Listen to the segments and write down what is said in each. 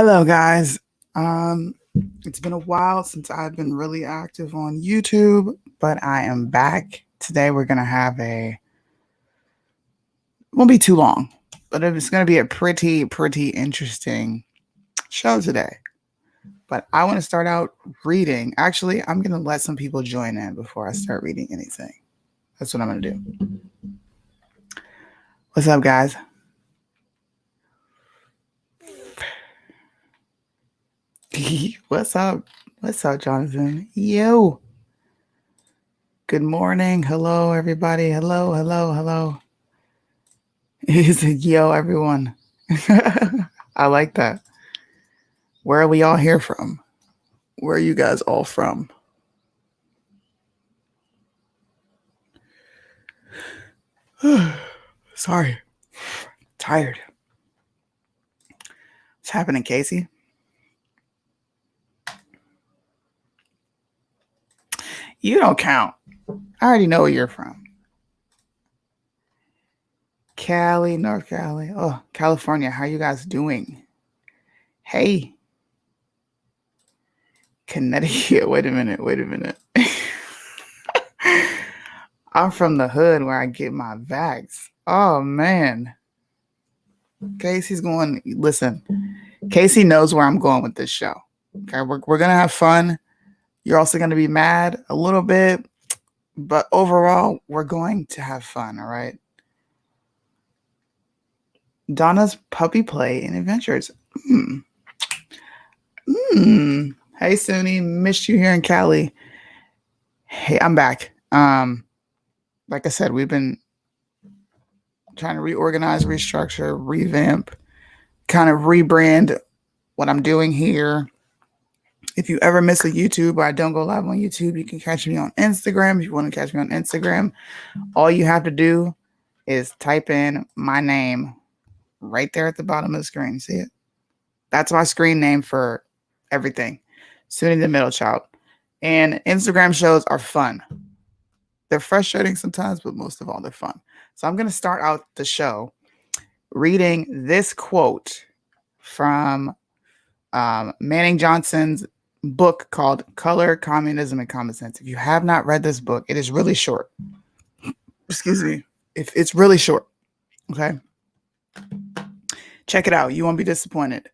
Hello, guys. Um, it's been a while since I've been really active on YouTube, but I am back. Today we're gonna have won't be too long, but it's gonna be a pretty interesting show today. But I want to start out reading. Actually, I'm gonna let some people join in before I start reading anything. That's what I'm gonna do. What's up, guys? What's up? What's up, Jonathan? Yo. Good morning. Hello, everybody. Hello. He said, yo, everyone. I like that. Where are we all here from? Where are you guys all from? Sorry. Tired. What's happening, Casey? You don't count. I already know where you're from. Cali, North Cali. Oh, California. How you guys doing? Hey. Connecticut. Wait a minute. I'm from the hood where I get my vax. Oh, man. Casey's going, listen, Casey knows where I'm going with this show. Okay, we're going to have fun. You're also going to be mad a little bit, but overall, we're going to have fun, all right? Donna's puppy play and adventures. Hey, Suni, missed you here in Cali. Hey, I'm back. Like I said, we've been trying to reorganize, restructure, revamp, kind of rebrand what I'm doing here. If you ever miss a YouTube or I don't go live on YouTube, you can catch me on Instagram. If you want to catch me on Instagram, all you have to do is type in my name right there at the bottom of the screen. See it? That's my screen name for everything. Suni the Middle Child. And Instagram shows are fun. They're frustrating sometimes, but most of all, they're fun. So I'm going to start out the show reading this quote from Manning Johnson's book called Color, Communism, and Common Sense. If you have not read this book, it is really short. Excuse me. It's really short. Okay. Check it out. You won't be disappointed.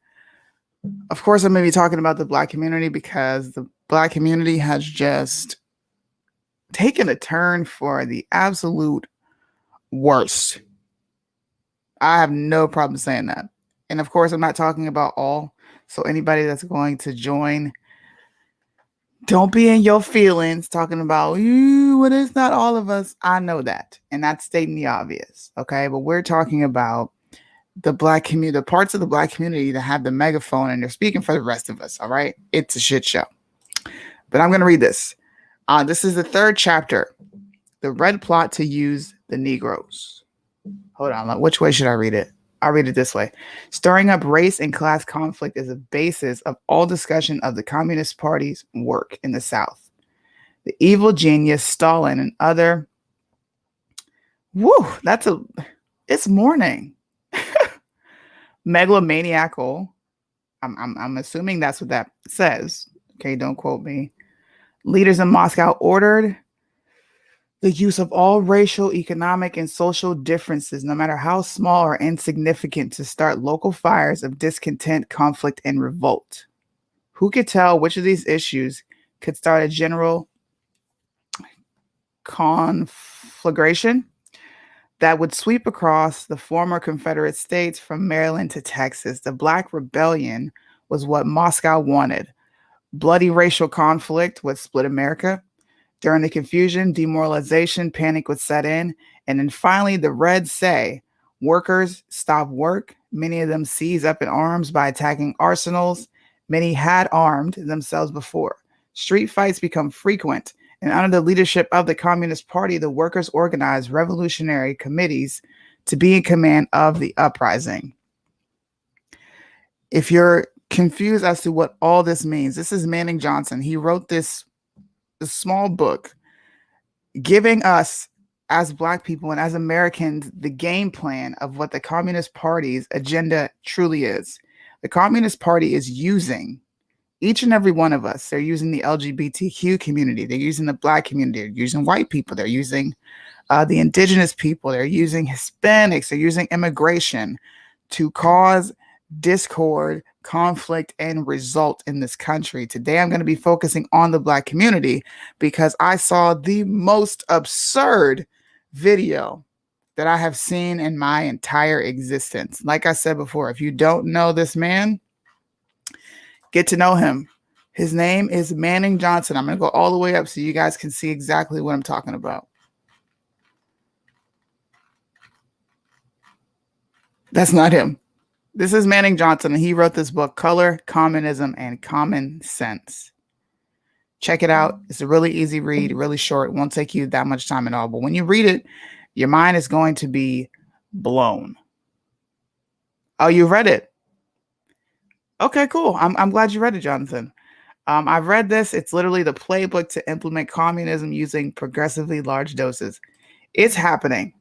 Of course, I'm going to be talking about the Black community because the Black community has just taken a turn for the absolute worst. I have no problem saying that. And of course, I'm not talking about all. So anybody that's going to join, don't be in your feelings talking about, well, it's not all of us. I know that. And that's stating the obvious. Okay. But we're talking about the Black community, the parts of the Black community that have the megaphone and they're speaking for the rest of us. All right. It's a shit show. But I'm going to read this. This is the third chapter. The Red Plot to Use the Negroes. Hold on. Which way should I read it? I'll read it this way. Stirring up race and class conflict is a basis of all discussion of the Communist Party's work in the South. The evil genius Stalin and other. It's morning. Megalomaniacal. I'm assuming that's what that says. Okay, don't quote me. Leaders in Moscow ordered the use of all racial, economic, and social differences, no matter how small or insignificant, to start local fires of discontent, conflict, and revolt. Who could tell which of these issues could start a general conflagration that would sweep across the former Confederate states from Maryland to Texas? The Black Rebellion was what Moscow wanted. Bloody racial conflict would split America. During the confusion, demoralization, panic would set in. And then finally, the Reds say workers stop work. Many of them seize up in arms by attacking arsenals. Many had armed themselves before. Street fights become frequent. And under the leadership of the Communist Party, the workers organized revolutionary committees to be in command of the uprising. If you're confused as to what all this means, this is Manning Johnson. He wrote this small book giving us as Black people and as Americans the game plan of what the Communist Party's agenda truly is. The Communist Party is using each and every one of us. They're using the LGBTQ community. They're using the Black community. They're using white people. They're using the indigenous people. They're using Hispanics. They're using immigration to cause discord, conflict, and result in this country. Today, I'm going to be focusing on the Black community because I saw the most absurd video that I have seen in my entire existence. Like I said before, if you don't know this man, get to know him. His name is Manning Johnson. I'm going to go all the way up so you guys can see exactly what I'm talking about. That's not him. This is Manning Johnson, and he wrote this book, Color, Communism, and Common Sense. Check it out. It's a really easy read, really short. It won't take you that much time at all. But when you read it, your mind is going to be blown. Oh, you read it? Okay, cool. I'm glad you read it, Jonathan. I've read this. It's literally the playbook to implement communism using progressively large doses. It's happening.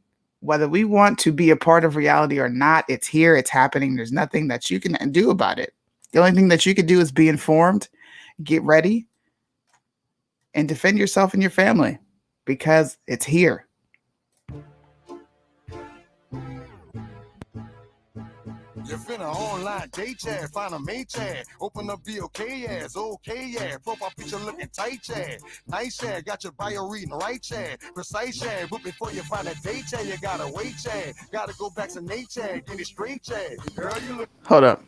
Whether we want to be a part of reality or not, it's here. It's happening. There's nothing that you can do about it. The only thing that you can do is be informed, get ready, and defend yourself and your family because it's here. You finna online date chat, find a mate chat, open up the okay ass, okay yeah, profile picture looking tight chat, nice chat, got your bio reading right chat, precise chat, but before you find a date chat, you gotta wait chat, gotta go back to Nate chat, get it straight chat, girl you look. Hold up.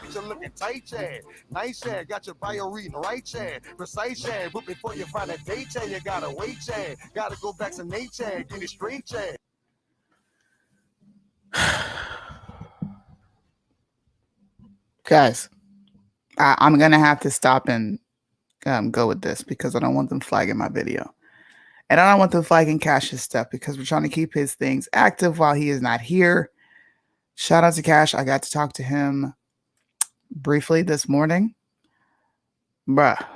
Picture looking tight chat, nice chat, got your bio reading right chat, precise chat, but before you find a date chat, you gotta wait chat, gotta go back to Nate chat, get it straight chat. Guys, I'm going to have to stop and go with this because I don't want them flagging my video. And I don't want them flagging Cash's stuff because we're trying to keep his things active while he is not here. Shout out to Cash. I got to talk to him briefly this morning. Bruh.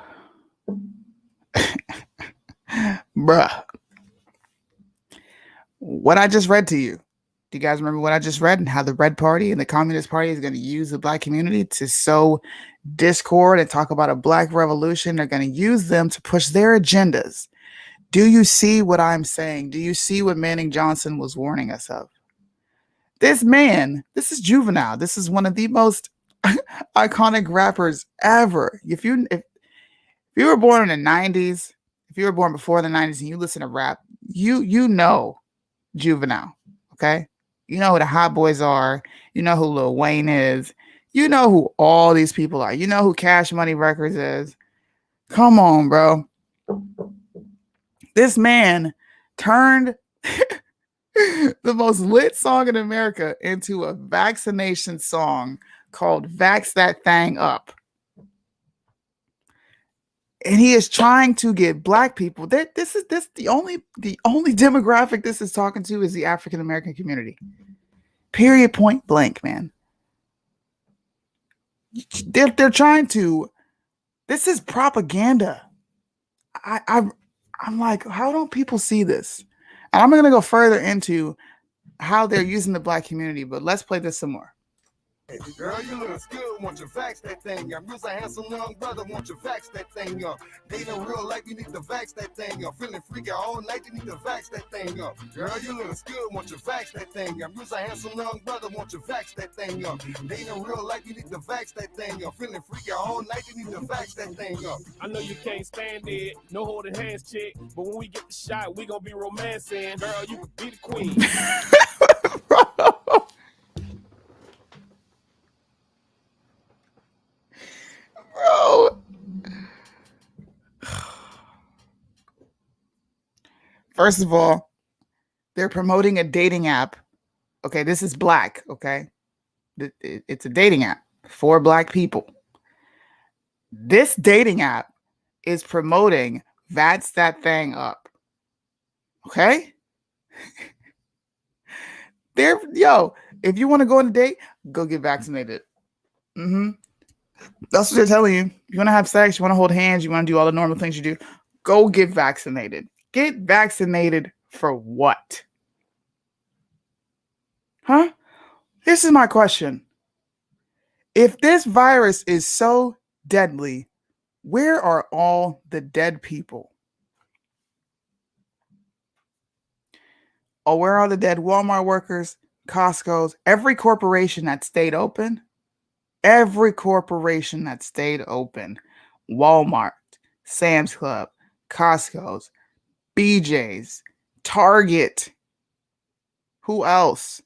Bruh. What I just read to you. Do you guys remember what I just read and how the Red Party and the Communist Party is going to use the Black community to sow discord and talk about a Black revolution? They're going to use them to push their agendas. Do you see what I'm saying? Do you see what Manning Johnson was warning us of? This man, this is Juvenile. This is one of the most iconic rappers ever. If you were born in the 90s, if you were born before the 90s and you listen to rap, you know Juvenile, okay? You know who the Hot Boys are. You know who Lil Wayne is. You know who all these people are. You know who Cash Money Records is. Come on, bro. This man turned the most lit song in America into a vaccination song called Vax That Thing Up. And he is trying to get Black people. The only demographic this is talking to is the African American community. Period, point blank, man. They're trying to. This is propaganda. I'm like, how don't people see this? And I'm going to go further into how they're using the Black community, but let's play this some more. Girl, you look good, want you vax that thing up. You's a handsome young brother, want you vax that thing up. Dating real life, you need to vax that thing up. Feeling freaky all night, you need to vax that thing up. Girl, you look good, want you vax that thing up. You's a handsome young brother, want you vax that thing up. Dating real life, you need to vax that thing up. Feeling freaky all night, you need to vax that thing up. I know you can't stand it, no holding hands, chick. But when we get the shot, we gonna be romancing. Girl, you could be the queen. Bro. First of all, they're promoting a dating app. Okay, this is Black, okay? It's a dating app for Black people. This dating app is promoting Vax That Thing Up. Okay? If you want to go on a date, go get vaccinated. That's what they're telling you. You want to have sex, you want to hold hands, you want to do all the normal things you do, go get vaccinated. Get vaccinated for what? Huh? This is my question. If this virus is so deadly, where are all the dead people? Oh, where are the dead Walmart workers, Costco's, every corporation that stayed open? Every corporation that stayed open. Walmart, Sam's Club, Costco's, BJ's, Target. Who else?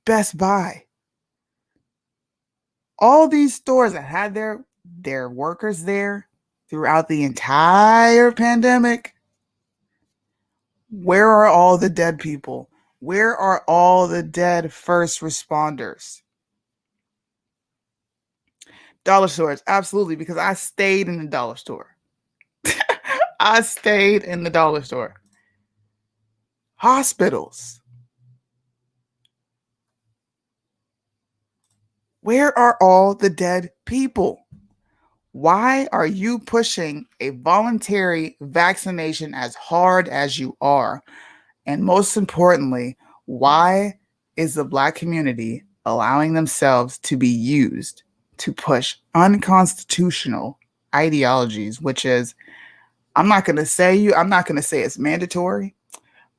Best Buy. All these stores that had their workers there throughout the entire pandemic. Where are all the dead people? Where are all the dead first responders? Dollar stores, absolutely, because I stayed in the dollar store. I stayed in the dollar store. Hospitals. Where are all the dead people? Why are you pushing a voluntary vaccination as hard as you are? And most importantly, why is the Black community allowing themselves to be used to push unconstitutional ideologies, which is, I'm not going to say it's mandatory,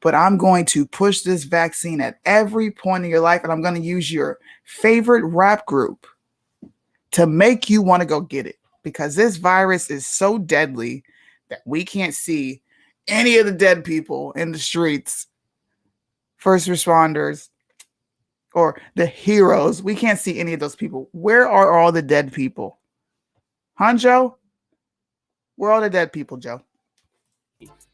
but I'm going to push this vaccine at every point in your life, and I'm going to use your favorite rap group to make you want to go get it, because this virus is so deadly that we can't see any of the dead people in the streets, first responders, or the heroes. We can't see any of those people. Where are all the dead people? Huh, Joe? Where are all the dead people, Joe?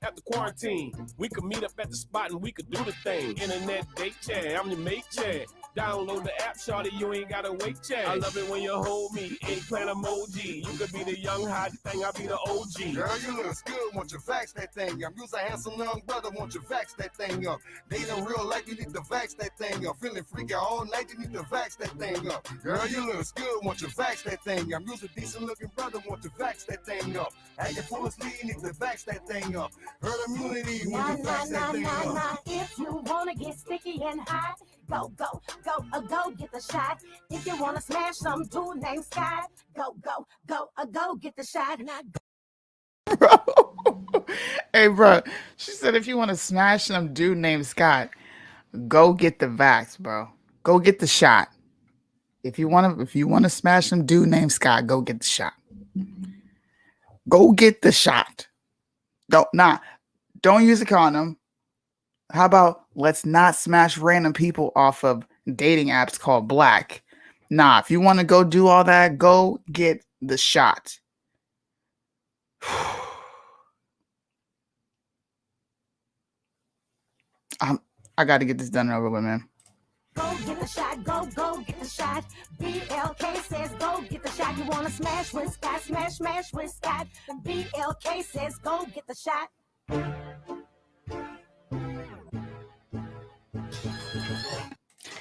After quarantine, we could meet up at the spot and we could do the thing. Internet date chat, I'm your mate chat. Download the app, shawty, you ain't gotta wait chat. I love it when you hold me, eggplant emoji. You could be the young hot thing, I'll be the OG. Girl, you look good, want you vax that thing up. You's a handsome young brother, want you vax that thing up. Dating real life, you need to vax that thing up. Feeling freaky all night, you need to vax that thing up. Girl, you look good, want you vax that thing up. You's a decent looking brother, want you vax that thing up. Acting full of sleep, you need to vax that thing up. Herd immunity, you need to vax that thing up. If you wanna get sticky and hot, go get the shot. If you wanna smash some dude named Scott, go get the shot. Hey, bro. She said if you want to smash some dude named Scott, go get the vax, bro. Go get the shot. If you want to smash some dude named Scott, go get the shot. Go get the shot. Don't use a condom. How about let's not smash random people off of dating apps called Black? Nah, if you want to go do all that, go get the shot. I got to get this done and over with, man. Go get the shot, go get the shot. BLK says go get the shot. You wanna smash with Scott, smash with Scott. BLK says go get the shot.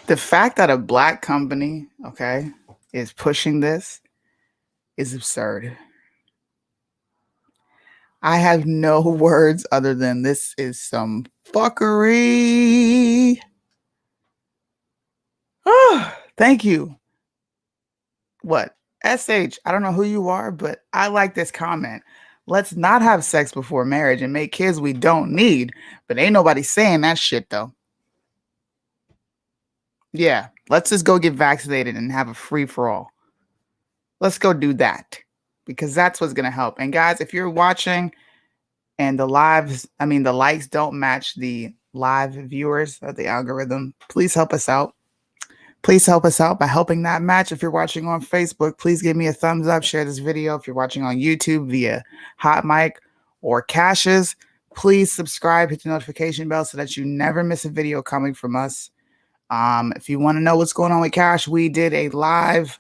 The fact that a Black company, okay, is pushing this is absurd. I have no words other than this is some fuckery. Oh, thank you. What? SH, I don't know who you are, but I like this comment. Let's not have sex before marriage and make kids we don't need. But ain't nobody saying that shit, though. Yeah, let's just go get vaccinated and have a free-for-all. Let's go do that, because that's what's going to help. And guys, if you're watching and the likes don't match the live viewers of the algorithm, please help us out. Please help us out by helping that match. If you're watching on Facebook, please give me a thumbs up. Share this video. If you're watching on YouTube via Hot Mic or Caches, please subscribe, hit the notification bell so that you never miss a video coming from us. If you want to know what's going on with Cash, we did a live,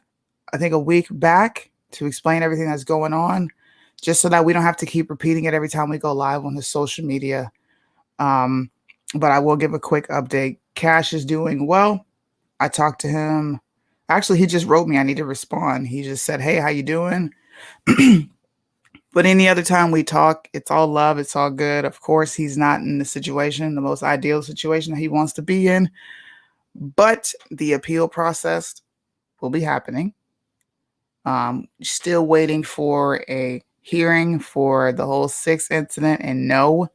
I think a week back, to explain everything that's going on, just so that we don't have to keep repeating it every time we go live on his social media. But I will give a quick update. Cash is doing well. I talked to him. Actually, he just wrote me. I need to respond. He just said, hey, how you doing? But any other time we talk, it's all love. It's all good. Of course, he's not in the most ideal situation that he wants to be in. But the appeal process will be happening. Still waiting for a hearing for the whole 6 incident. And no,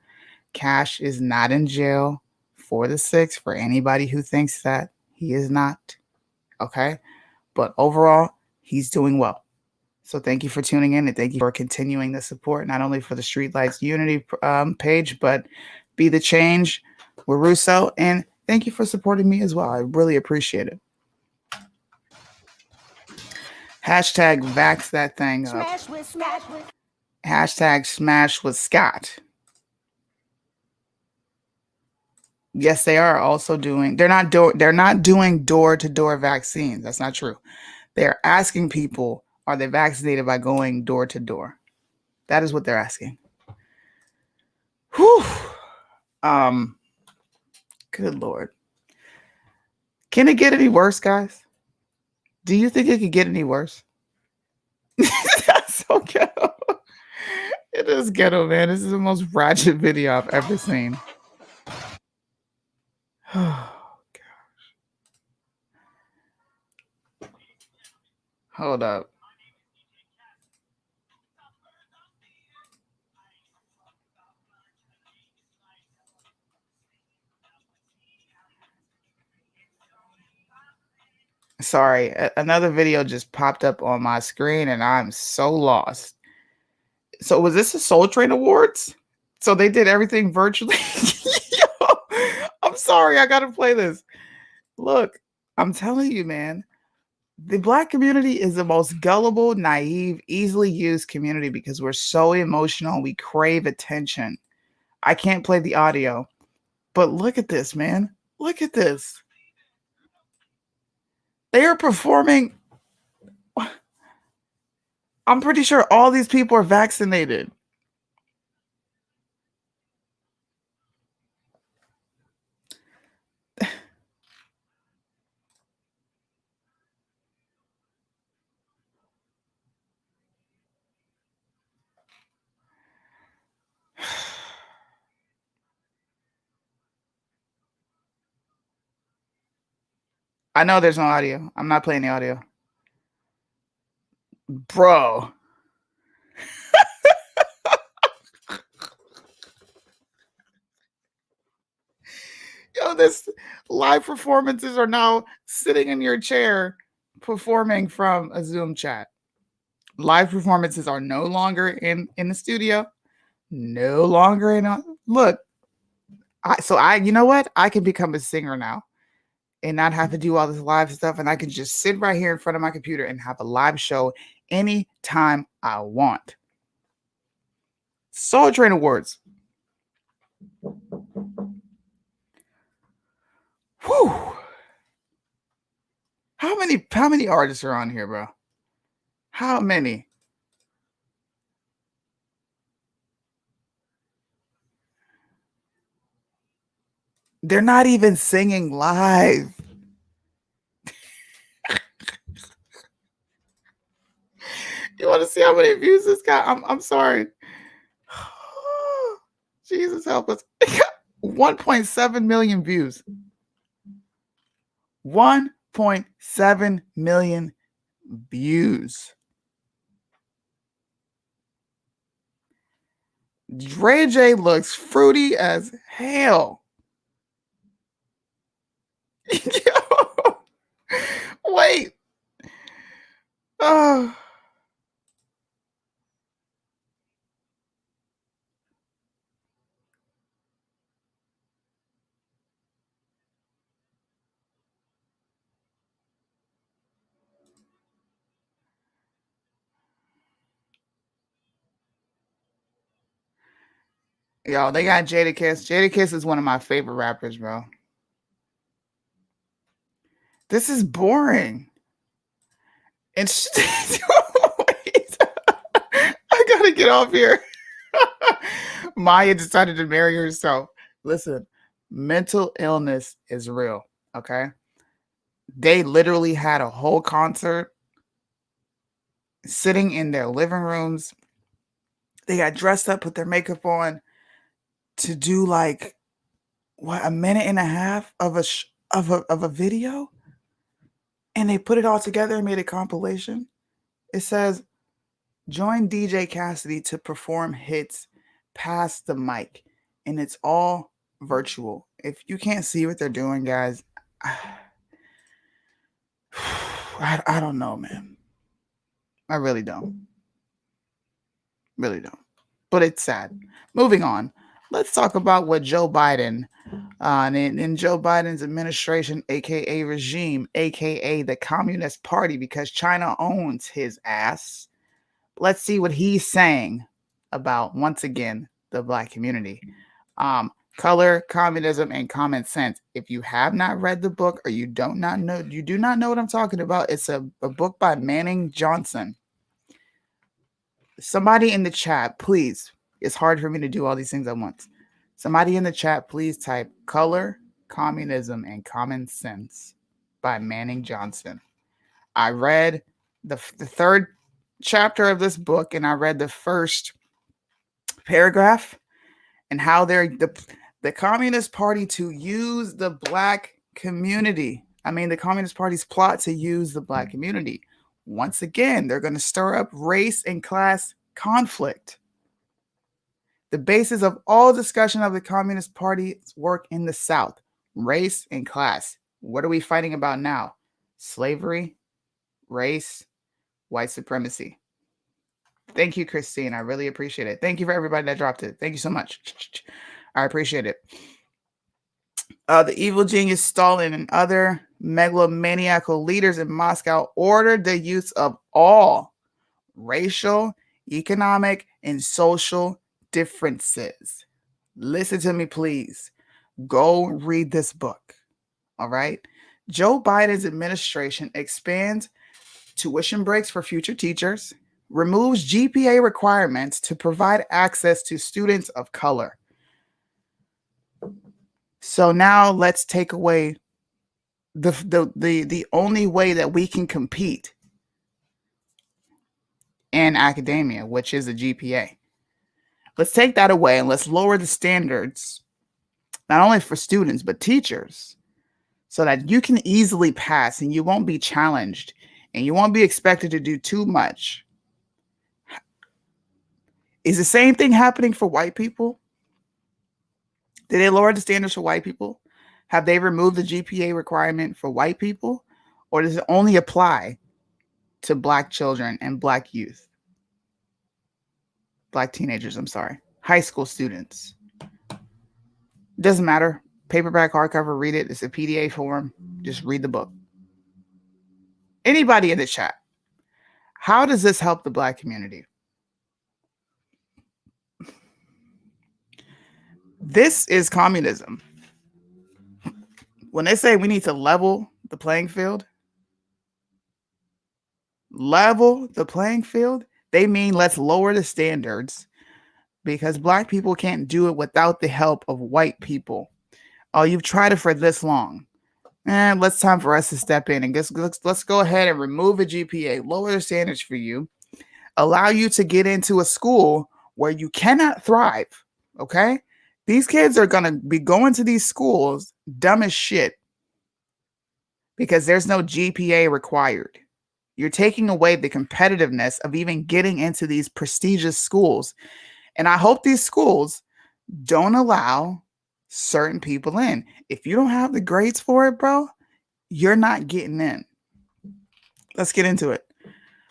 Cash is not in jail for the 6. For anybody who thinks that, he is not. Okay? But overall, he's doing well. So thank you for tuning in, and thank you for continuing the support, not only for the Streetlights Unity page, but Be the Change with Russo. And thank you for supporting me as well. I really appreciate it. Hashtag vax that thing up. Smash with. Hashtag smash with Scott. Yes, they are also doing. They're not doing door-to-door vaccines. That's not true. They're asking people, are they vaccinated by going door to door? That is what they're asking. Whew. Good Lord. Can it get any worse, guys? Do you think it could get any worse? That's so ghetto. It is ghetto, man. This is the most ratchet video I've ever seen. Oh, gosh. Hold up. Sorry, another video just popped up on my screen and I'm so lost. So was this a Soul Train Awards? So they did everything virtually? Yo, I'm sorry, I gotta play this. Look, I'm telling you, man, the Black community is the most gullible, naive, easily used community because we're so emotional. We crave attention. I can't play the audio, but look at this, man. Look at this. They are performing. I'm pretty sure all these people are vaccinated. I know there's no audio. I'm not playing the audio. Bro. Yo, this live performances are now sitting in your chair performing from a Zoom chat. Live performances are no longer in the studio. No longer in look. You know what? I can become a singer now and not have to do all this live stuff. And I can just sit right here in front of my computer and have a live show anytime I want. Soul Train Awards. Whew. How many artists are on here, bro? How many? They're not even singing live. You want to see how many views this got? I'm sorry. Jesus help us. 1.7 million views. 1.7 million views. Ray J looks fruity as hell. Wait. Oh. Yo, they got Jadakiss. Jadakiss is one of my favorite rappers, bro. This is boring. And wait, I gotta get off here. Maya decided to marry herself. Listen, mental illness is real, okay? They literally had a whole concert sitting in their living rooms They got dressed up, put their makeup on to do like what, a minute and a half of a video, and they put it all together and made a compilation. It says, "Join DJ Cassidy to perform hits past the mic," and it's all virtual. If you can't see what they're doing, guys, I don't know, man. I really don't. Really don't. But it's sad. Moving on. Let's talk about what Joe Biden in Joe Biden's administration, aka regime, aka the Communist Party, because China owns his ass. Let's see what he's saying about, once again, the Black community. Color, Communism, and Common Sense. If you have not read the book, or you do not know what I'm talking about, it's a book by Manning Johnson. Somebody in the chat, please. It's hard for me to do all these things at once. Somebody in the chat, please type Color, Communism, and Common Sense by Manning Johnson. I read the third chapter of this book, and I read the first paragraph, and how they're the Communist Party to use the Black community. The Communist Party's plot to use the Black community. Once again, they're going to stir up race and class conflict. The basis of all discussion of the Communist Party's work in the South, race and class. What are we fighting about now? Slavery, race, white supremacy. Thank you, Christine. I really appreciate it. Thank you for everybody that dropped it. Thank you so much. I appreciate it. The evil genius Stalin and other megalomaniacal leaders in Moscow ordered the use of all racial, economic, and social differences. Listen to me, please. Go read this book. All right. Joe Biden's administration expands tuition breaks for future teachers, removes GPA requirements to provide access to students of color. So now let's take away the only way that we can compete in academia, which is a GPA. Let's take that away, and let's lower the standards, not only for students, but teachers, so that you can easily pass and you won't be challenged and you won't be expected to do too much. Is the same thing happening for white people? Did they lower the standards for white people? Have they removed the GPA requirement for white people? Or does it only apply to Black children and Black youth? Black teenagers, I'm sorry. High school students. Doesn't matter. Paperback, hardcover, read it. It's a PDA form. Just read the book. Anybody in the chat, how does this help the Black community? This is communism. When they say we need to level the playing field, they mean let's lower the standards, because Black people can't do it without the help of white people. Oh, you've tried it for this long. It's time for us to step in and let's go ahead and remove a GPA, lower the standards for you, allow you to get into a school where you cannot thrive. Okay? These kids are going to be going to these schools dumb as shit because there's no GPA required. You're taking away the competitiveness of even getting into these prestigious schools. And I hope these schools don't allow certain people in. If you don't have the grades for it, bro, you're not getting in. Let's get into it.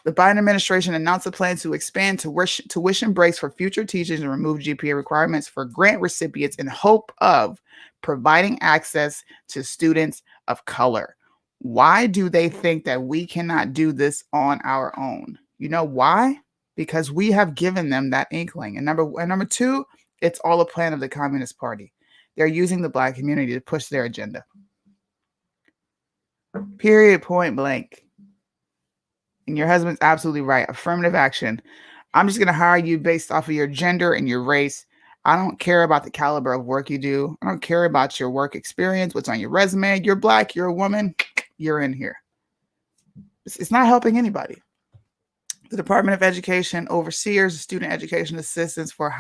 The Biden administration announced a plan to expand tuition breaks for future teachers and remove GPA requirements for grant recipients in hope of providing access to students of color. Why do they think that we cannot do this on our own? You know why? Because we have given them that inkling. And number two, it's all a plan of the Communist Party. They're using the Black community to push their agenda. Period, point blank. And your husband's absolutely right. Affirmative action. I'm just going to hire you based off of your gender and your race. I don't care about the caliber of work you do. I don't care about your work experience, what's on your resume. You're Black, you're a woman, you're in here. It's not helping anybody. The Department of Education overseers the Student Education Assistance for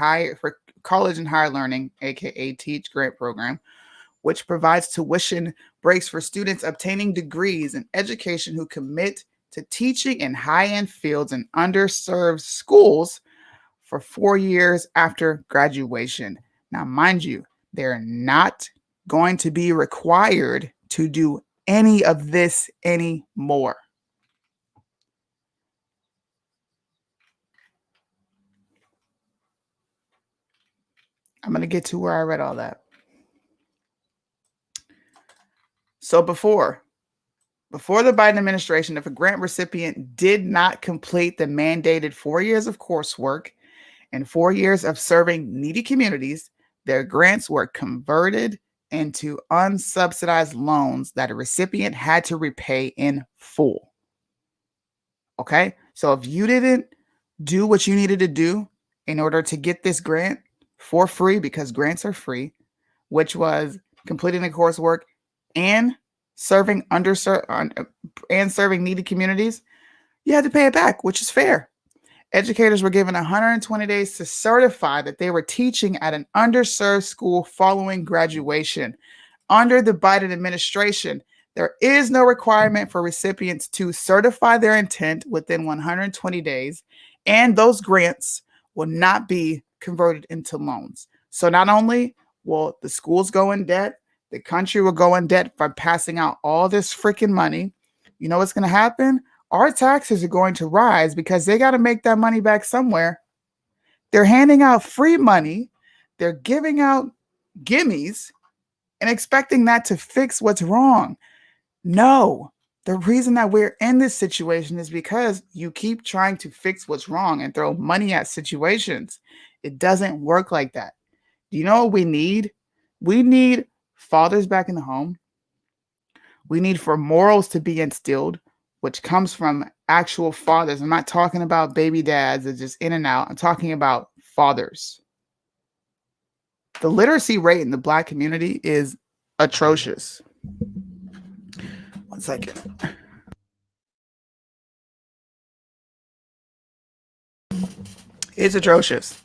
College and Higher Learning, aka TEACH grant program, which provides tuition breaks for students obtaining degrees in education who commit to teaching in high-end fields in underserved schools for 4 years after graduation. Now, mind you, they're not going to be required to do any of this anymore. I'm going to get to where I read all that. So before the Biden administration, if a grant recipient did not complete the mandated 4 years of coursework and 4 years of serving needy communities, their grants were converted into unsubsidized loans that a recipient had to repay in full. Okay? So if you didn't do what you needed to do in order to get this grant for free, because grants are free, which was completing the coursework and serving needy communities, you had to pay it back, which is fair. Educators were given 120 days to certify that they were teaching at an underserved school following graduation. Under the Biden administration, there is no requirement for recipients to certify their intent within 120 days, and those grants will not be converted into loans. So not only will the schools go in debt, the country will go in debt by passing out all this freaking money. You know what's going to happen? Our taxes are going to rise because they got to make that money back somewhere. They're handing out free money. They're giving out gimmies and expecting that to fix what's wrong. No, the reason that we're in this situation is because you keep trying to fix what's wrong and throw money at situations. It doesn't work like that. Do you know what we need? We need fathers back in the home. We need for morals to be instilled, which comes from actual fathers. I'm not talking about baby dads that just in and out. I'm talking about fathers. The literacy rate in the Black community is atrocious. 1 second. It's atrocious.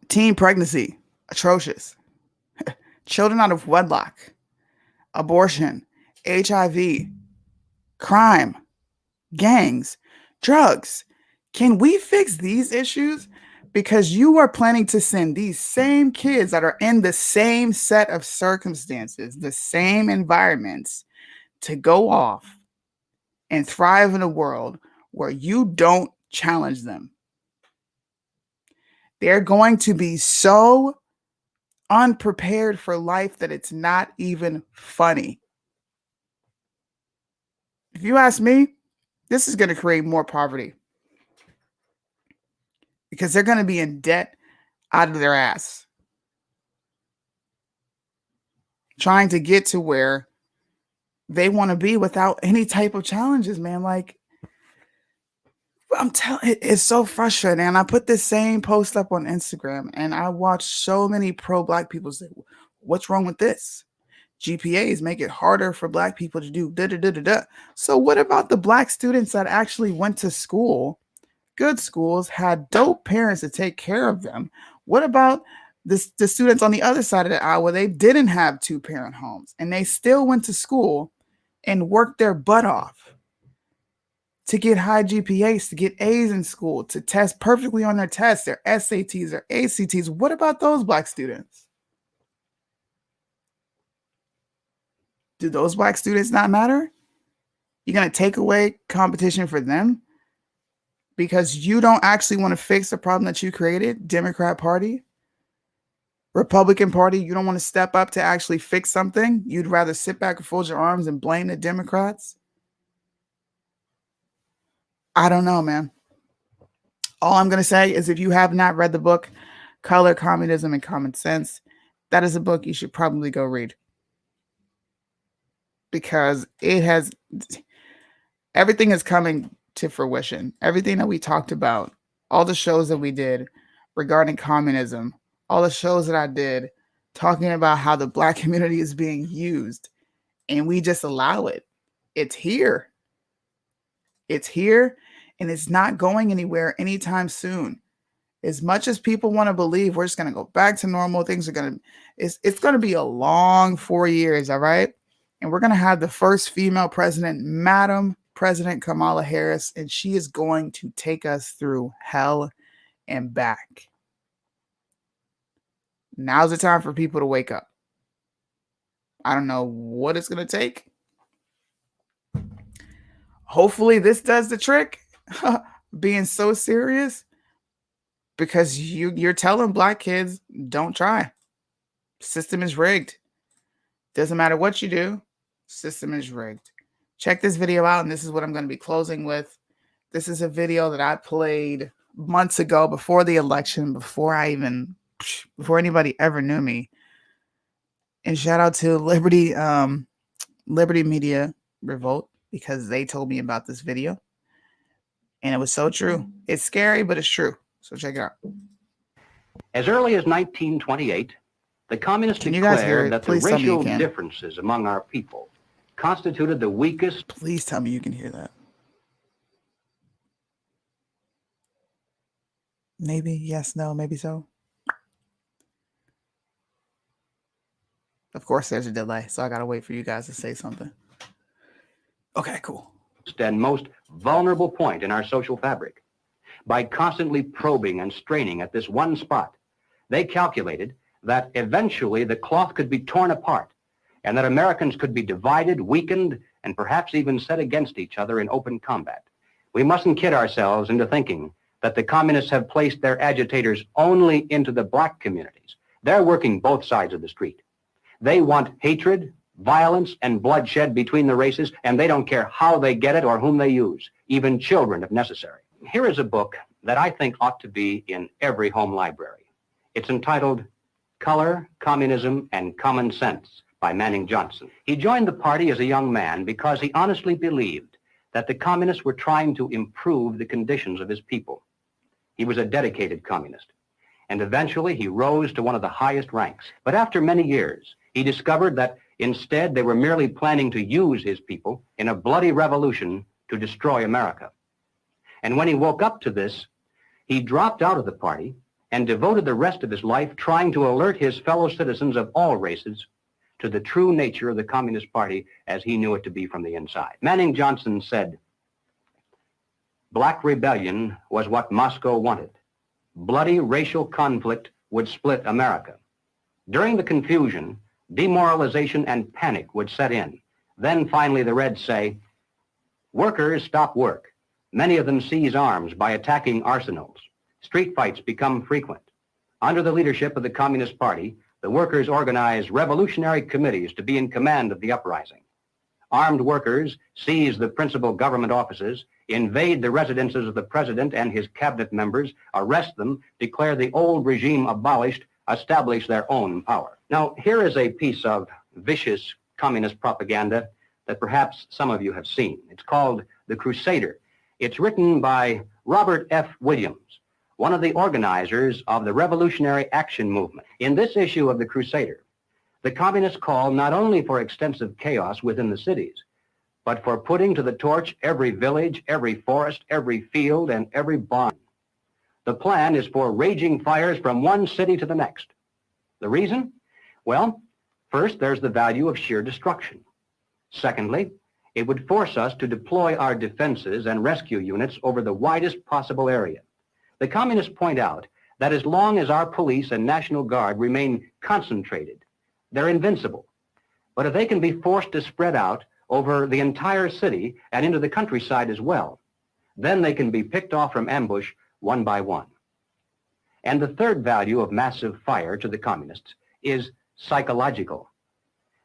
Teen pregnancy, atrocious. Children out of wedlock, abortion, HIV, crime, gangs, drugs. Can we fix these issues? Because you are planning to send these same kids that are in the same set of circumstances, the same environments, to go off and thrive in a world where you don't challenge them. They're going to be so unprepared for life that it's not even funny. If you ask me, this is going to create more poverty because they're going to be in debt out of their ass, trying to get to where they want to be without any type of challenges, man. Like, I'm telling it's so frustrating. And I put this same post up on Instagram and I watched so many pro-Black people say, what's wrong with this? GPAs make it harder for Black people to do da-da-da-da-da. So what about the Black students that actually went to school, good schools, had dope parents to take care of them? What about the students on the other side of the aisle where they didn't have 2-parent homes and they still went to school and worked their butt off to get high GPAs, to get A's in school, to test perfectly on their tests, their SATs, their ACTs? What about those Black students? Do those Black students not matter? You're going to take away competition for them because you don't actually want to fix the problem that you created? Democrat Party, Republican Party, you don't want to step up to actually fix something? You'd rather sit back and fold your arms and blame the Democrats? I don't know, man. All I'm going to say is if you have not read the book, Color, Communism, and Common Sense, that is a book you should probably go read. Because everything is coming to fruition. Everything that we talked about, all the shows that we did regarding communism, all the shows that I did talking about how the Black community is being used, and we just allow it. It's here. It's here and it's not going anywhere anytime soon. As much as people want to believe we're just going to go back to normal, things are going to, it's going to be a long 4 years, all right? And we're going to have the first female president, Madam President Kamala Harris, and she is going to take us through hell and back. Now's the time for people to wake up. I don't know what it's going to take. Hopefully this does the trick, being so serious, because you're telling black kids, don't try. System is rigged. Doesn't matter what you do. System is rigged. Check this video out, and this is what I'm going to be closing with. This is a video that I played months ago before the election, before anybody ever knew me. And shout out to Liberty Media Revolt, because they told me about this video. And it was so true. It's scary, but it's true. So check it out. As early as 1928, the communists declared that the racial differences among our people constituted the weakest. Please tell me you can hear that. Maybe, yes, no, maybe so. Of course, there's a delay, so I gotta wait for you guys to say something. Okay, cool. And most vulnerable point in our social fabric. By constantly probing and straining at this one spot, they calculated that eventually the cloth could be torn apart and that Americans could be divided, weakened, and perhaps even set against each other in open combat. We mustn't kid ourselves into thinking that the communists have placed their agitators only into the black communities. They're working both sides of the street. They want hatred, violence, and bloodshed between the races, and they don't care how they get it or whom they use, even children if necessary. Here is a book that I think ought to be in every home library. It's entitled Color, Communism, and Common Sense by Manning Johnson. He joined the party as a young man because he honestly believed that the communists were trying to improve the conditions of his people. He was a dedicated communist, and eventually he rose to one of the highest ranks. But after many years, he discovered that instead they were merely planning to use his people in a bloody revolution to destroy America. And when he woke up to this, he dropped out of the party and devoted the rest of his life trying to alert his fellow citizens of all races to the true nature of the Communist Party as he knew it to be from the inside. Manning Johnson said, "Black rebellion was what Moscow wanted. Bloody racial conflict would split America. During the confusion, demoralization and panic would set in. Then finally the Reds say, workers stop work. Many of them seize arms by attacking arsenals. Street fights become frequent. Under the leadership of the Communist Party, the workers organize revolutionary committees to be in command of the uprising. Armed workers seize the principal government offices, invade the residences of the president and his cabinet members, arrest them, declare the old regime abolished, establish their own power." Now, here is a piece of vicious communist propaganda that perhaps some of you have seen. It's called The Crusader. It's written by Robert F. Williams, one of the organizers of the Revolutionary Action Movement. In this issue of The Crusader, the communists call not only for extensive chaos within the cities, but for putting to the torch every village, every forest, every field, and every barn. The plan is for raging fires from one city to the next. The reason? Well, first, there's the value of sheer destruction. Secondly, it would force us to deploy our defenses and rescue units over the widest possible area. The communists point out that as long as our police and National Guard remain concentrated, they're invincible. But if they can be forced to spread out over the entire city and into the countryside as well, then they can be picked off from ambush one by one. And the third value of massive fire to the communists is psychological.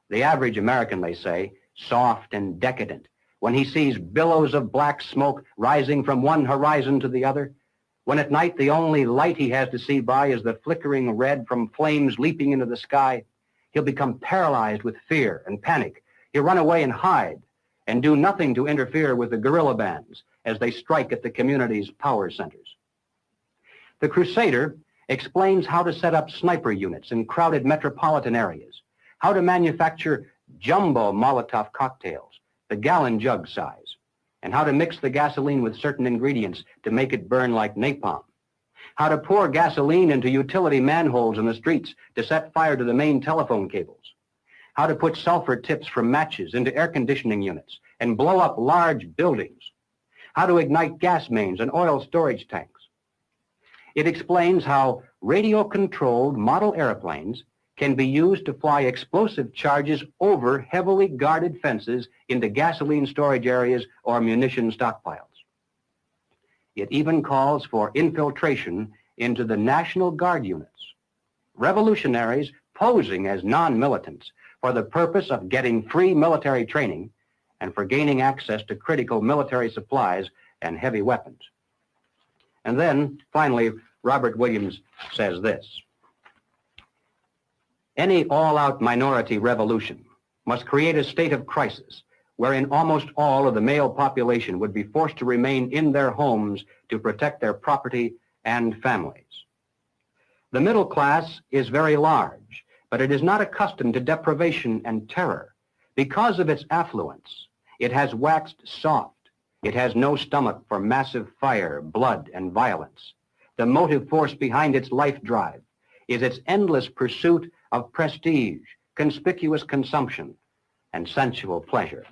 The average American, they say, soft and decadent, when he sees billows of black smoke rising from one horizon to the other, when at night the only light he has to see by is the flickering red from flames leaping into the sky, he'll become paralyzed with fear and panic. He'll run away and hide and do nothing to interfere with the guerrilla bands as they strike at the community's power centers. The Crusader explains how to set up sniper units in crowded metropolitan areas, how to manufacture jumbo Molotov cocktails, the gallon jug size, and how to mix the gasoline with certain ingredients to make it burn like napalm, how to pour gasoline into utility manholes in the streets to set fire to the main telephone cables, how to put sulfur tips from matches into air conditioning units and blow up large buildings, how to ignite gas mains and oil storage tanks. It explains how radio-controlled model airplanes can be used to fly explosive charges over heavily guarded fences into gasoline storage areas or munition stockpiles. It even calls for infiltration into the National Guard units, revolutionaries posing as non-militants for the purpose of getting free military training and for gaining access to critical military supplies and heavy weapons. And then, finally, Robert Williams says this: any all-out minority revolution must create a state of crisis wherein almost all of the male population would be forced to remain in their homes to protect their property and families. The middle class is very large, but it is not accustomed to deprivation and terror. Because of its affluence, it has waxed soft. It has no stomach for massive fire, blood, and violence. The motive force behind its life drive is its endless pursuit of prestige, conspicuous consumption, and sensual pleasure.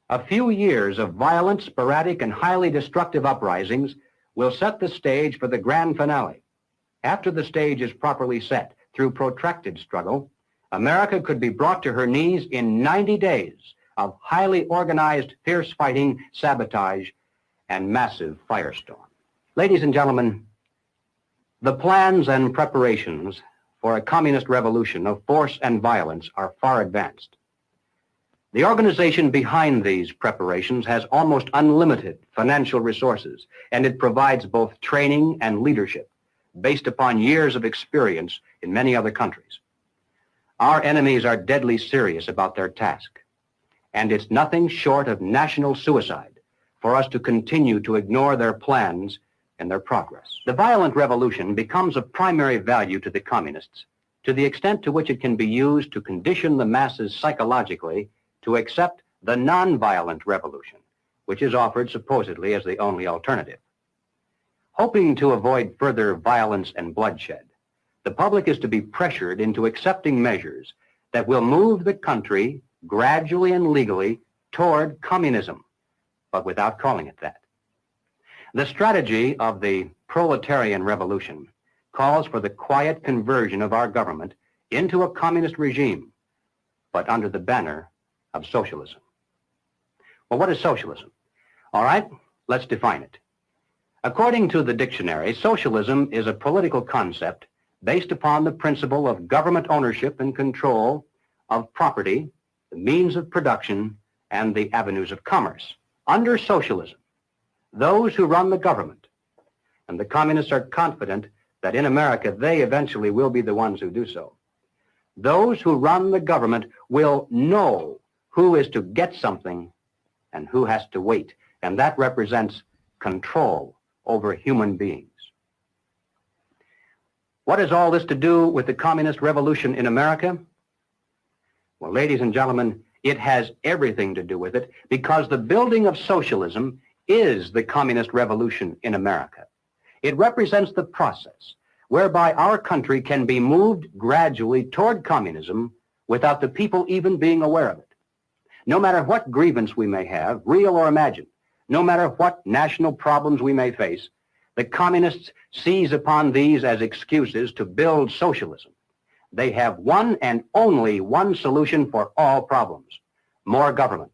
A few years of violent, sporadic, and highly destructive uprisings will set the stage for the grand finale. After the stage is properly set through protracted struggle, America could be brought to her knees in 90 days of highly organized, fierce fighting, sabotage, and massive firestorm. Ladies and gentlemen, the plans and preparations for a communist revolution of force and violence are far advanced. The organization behind these preparations has almost unlimited financial resources, and it provides both training and leadership based upon years of experience in many other countries. Our enemies are deadly serious about their task, and it's nothing short of national suicide for us to continue to ignore their plans and their progress. The violent revolution becomes of primary value to the communists to the extent to which it can be used to condition the masses psychologically to accept the nonviolent revolution, which is offered supposedly as the only alternative. Hoping to avoid further violence and bloodshed, the public is to be pressured into accepting measures that will move the country gradually and legally toward communism, but without calling it that. The strategy of the proletarian revolution calls for the quiet conversion of our government into a communist regime, but under the banner of socialism. Well, what is socialism? All right, let's define it. According to the dictionary, socialism is a political concept based upon the principle of government ownership and control of property, the means of production, and the avenues of commerce. Under socialism, those who run the government, and the communists are confident that in America they eventually will be the ones who do so, those who run the government will know who is to get something and who has to wait, and that represents control over human beings. What has all this to do with the communist revolution in America? Well, ladies and gentlemen, it has everything to do with it, because the building of socialism is the communist revolution in America. It represents the process whereby our country can be moved gradually toward communism without the people even being aware of it. No matter what grievance we may have, real or imagined, no matter what national problems we may face, the communists seize upon these as excuses to build socialism. They have one and only one solution for all problems: more government,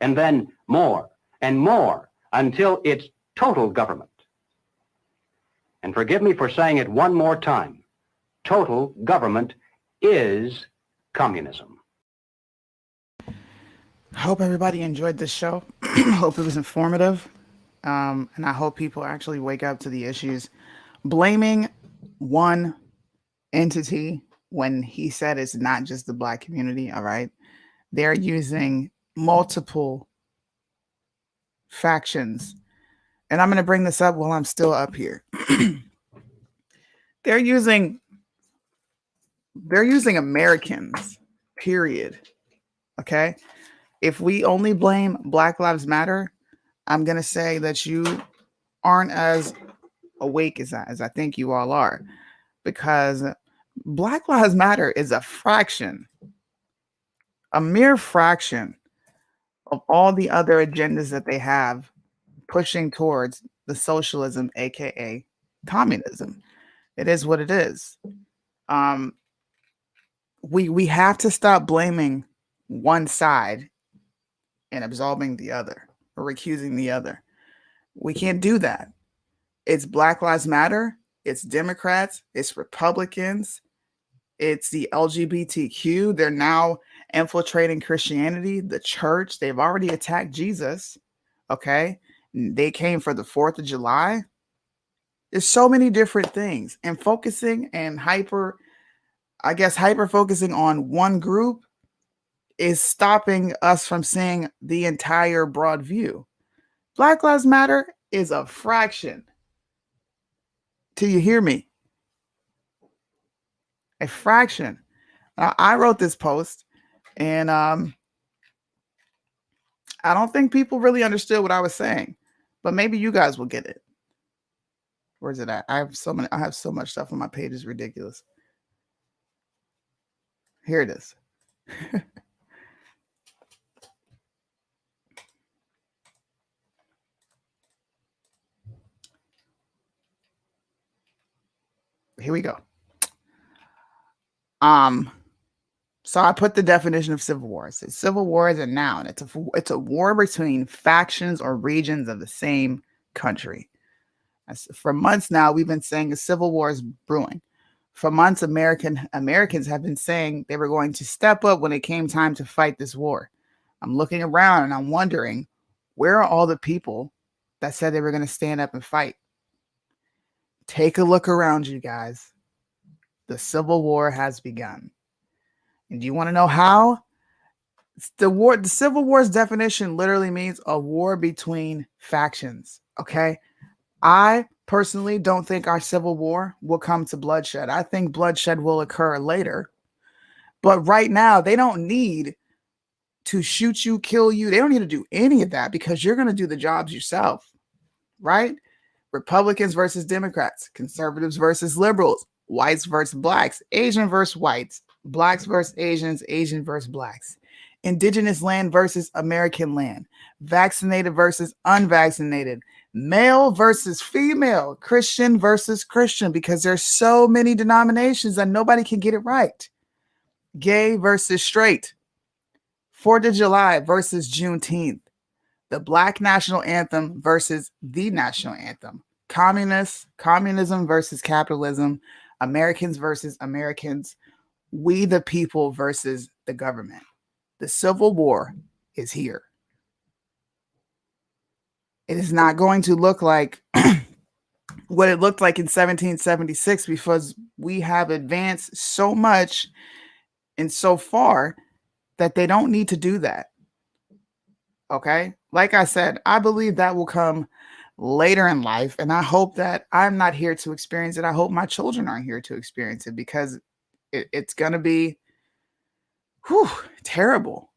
and then more and more until it's total government. And forgive me for saying it one more time, total government is communism. I hope everybody enjoyed this show. Hope it was informative. And I hope people actually wake up to the issues. Blaming one entity when he said it's not just the Black community, all right? They're using multiple factions. And I'm going to bring this up while I'm still up here. They're using Americans, period. Okay? If we only blame Black Lives Matter, I'm going to say that you aren't as awake as I think you all are, because Black Lives Matter is a fraction, a mere fraction of all the other agendas that they have pushing towards the socialism, aka communism. It is what it is. Um, we have to stop blaming one side and absolving the other or recusing the other. We can't do that. It's Black Lives Matter, it's Democrats, it's Republicans, it's the LGBTQ. They're now infiltrating Christianity, the church. They've already attacked Jesus. Okay. They came for the 4th of July. There's so many different things, and focusing and hyper focusing on one group is stopping us from seeing the entire broad view. Black Lives Matter is a fraction. Do you hear me? A fraction. I wrote this post, and I don't think people really understood what I was saying, but maybe you guys will get it. Where's it at? I have so much stuff on my page. It's ridiculous. Here it is. Here we go. So I put the definition of civil war. So civil war is a noun. It's a war between factions or regions of the same country. For months now, we've been saying a civil war is brewing. For months, Americans have been saying they were going to step up when it came time to fight this war. I'm looking around and I'm wondering, where are all the people that said they were going to stand up and fight? Take a look around you guys. The Civil War has begun. And do you want to know how? The Civil War's definition literally means a war between factions. Okay. I personally don't think our Civil War will come to bloodshed. I think bloodshed will occur later. But right now, they don't need to shoot you, kill you. They don't need to do any of that because you're going to do the jobs yourself. Right? Republicans versus Democrats, conservatives versus liberals, whites versus blacks, Asian versus whites, blacks versus Asians, Asian versus blacks, indigenous land versus American land, vaccinated versus unvaccinated, male versus female, Christian versus Christian, because there's so many denominations that nobody can get it right. Gay versus straight, 4th of July versus Juneteenth, the Black National Anthem versus the National Anthem, communism versus capitalism, Americans versus Americans, we the people versus the government. The Civil War is here. It is not going to look like what it looked like in 1776 because we have advanced so much and so far that they don't need to do that. Okay? Like I said, I believe that will come later in life, and I hope that I'm not here to experience it. I hope my children aren't here to experience it because it's going to be terrible.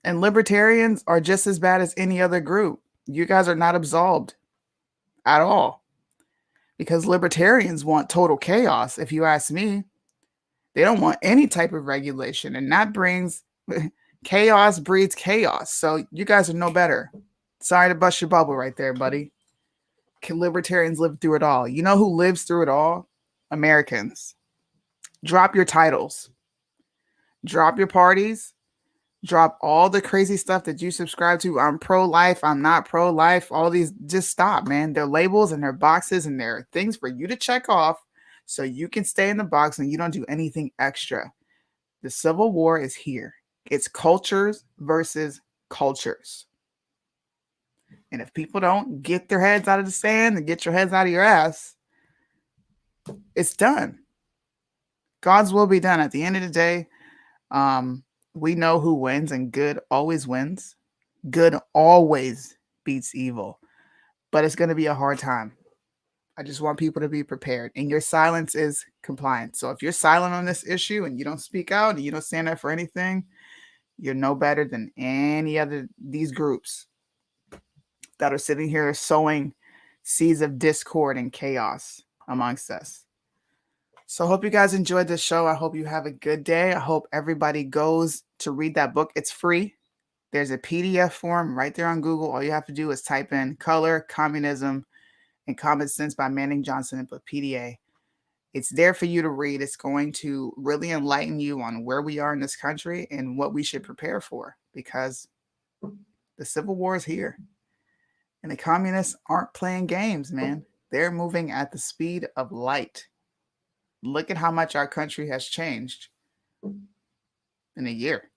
And libertarians are just as bad as any other group. You guys are not absolved at all because libertarians want total chaos. If you ask me, they don't want any type of regulation, and that brings chaos breeds chaos. So you guys are no better. Sorry to bust your bubble right there, buddy. Can libertarians live through it all? You know who lives through it all? Americans. Drop your titles. Drop your parties. Drop all the crazy stuff that you subscribe to. I'm pro-life. I'm not pro-life. All these, just stop, man. They're labels and they're boxes and they're things for you to check off so you can stay in the box and you don't do anything extra. The Civil War is here. It's cultures versus cultures. And if people don't get their heads out of the sand and get your heads out of your ass, it's done. God's will be done. At the end of the day, we know who wins, and good always wins. Good always beats evil. But it's going to be a hard time. I just want people to be prepared. And your silence is compliance. So if you're silent on this issue and you don't speak out and you don't stand up for anything, You're no better than any other these groups that are sitting here sowing seeds of discord and chaos amongst us. So I hope you guys enjoyed this show. I hope you have a good day. I hope everybody goes to read that book. It's free. There's a PDF form right there on Google. All you have to do is type in Color, Communism, and Common Sense by Manning Johnson and put PDA. It's there for you to read. It's going to really enlighten you on where we are in this country and what we should prepare for, because the Civil War is here. And the communists aren't playing games, man. They're moving at the speed of light. Look at how much our country has changed in a year.